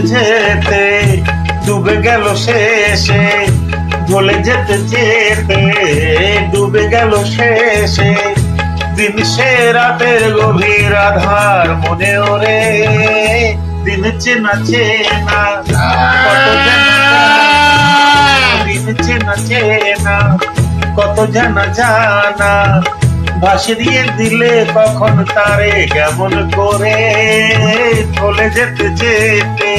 যেতে ডুবে গেল শেষে, ঢলে যেতে যেতে ডুবে গেল শেষে। দিন সে রাতের গভীর আধার মনে ওরে, দিন চেনা চেনা কত দিন চেনা চেনা কত জানা জানা, ভাসিয়ে দিলে কখন তারে কেমন করে, চলে যেতে যেতে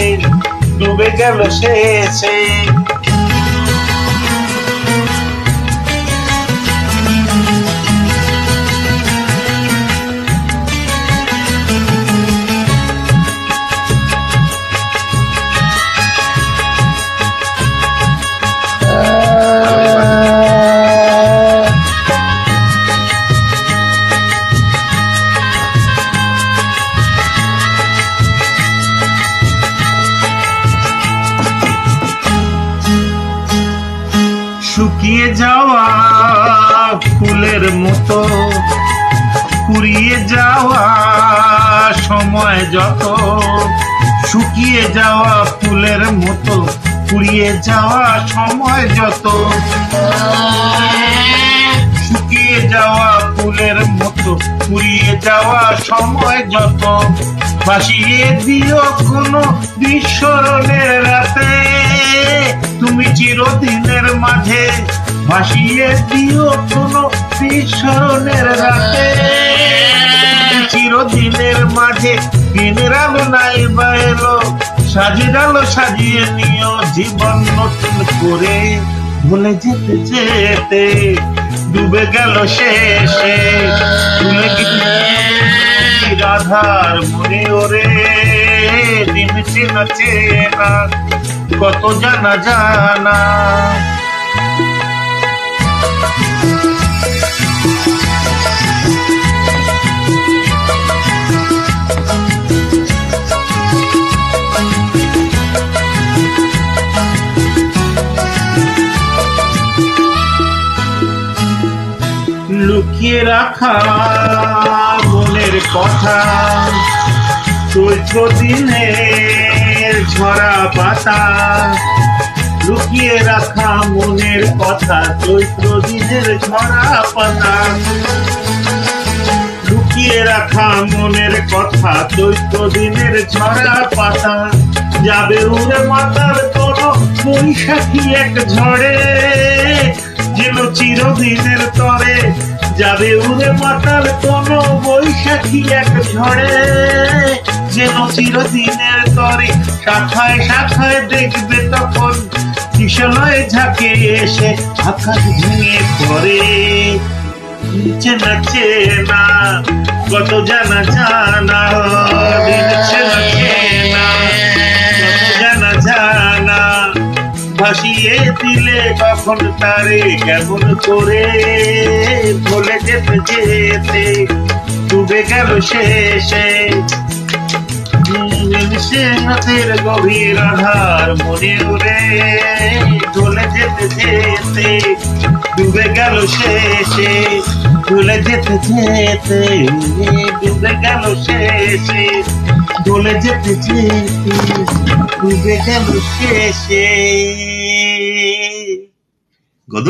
ডুবে গেল শেষে। শুকিয়ে যাওয়া ফুলের মতো কুড়িয়ে যাওয়া সময় যত, শুকিয়ে যাওয়া ফুলের মতো কুড়িয়ে যাওয়া সময় যত, শুকিয়ে যাওয়া ফুলের মতো কুড়িয়ে যাওয়া সময় যত, ভাসিয়ে দিও কোনো বিস্মরণের রাতে তুমি চিরদিনের মাঝে, ভাসিয়ে দিও কোনো বিস্মরণের রাতে চিরদিনের মাঝে। দিনের আলো নাই বা এলো, সাজিয়ে আলো সাজিয়ে নিও জীবন নতুন করে, ভুলে যেতে যেতে ডুবে গেল শেষে, ভুলে গেলে রাধার মনে ওরে, দিন চেনা চেনা কত জানা জানা। লুকিয়ে রাখা মনের কথা, চৈত্র দিনের ঝরা পাতা, লুকিয়ে রাখা মনের কথা, চৈত্র দিনের ঝরা পাতা, লুকিয়ে রাখা মনের কথা, চৈত্র দিনের ঝরা পাতা, যাবে উড়ে মাতার কোন বৈশাখী এক ঝড়ে, যেন চিরদিনের তরে, যাবে উড়ে মাতার কোন বৈশাখী এক ঝড়ে, যেন চিরদিনের তরে। শাখায় শাখায় দেখবে তখন কিশলয় ঝাঁকে এসে আকাশ ভেঙে পড়ে, চেনা চেনা কত জানা জানা, দিন চেনা চেনা কত জানা জানা, ভাসিয়ে দিলে কখন তারে কেমন করে, ভুলে যেতে যেতে ডুবে গেল শেষে। সে রাতের গভীর আধার মনে ওরে, চলে যেতে যেতে ডুবে গেল শেষে, ভুলে যেতে যেতে ডুবে গেল শেষে, ভুলে যেতে যেতে ডুবে গেল শেষে। গদ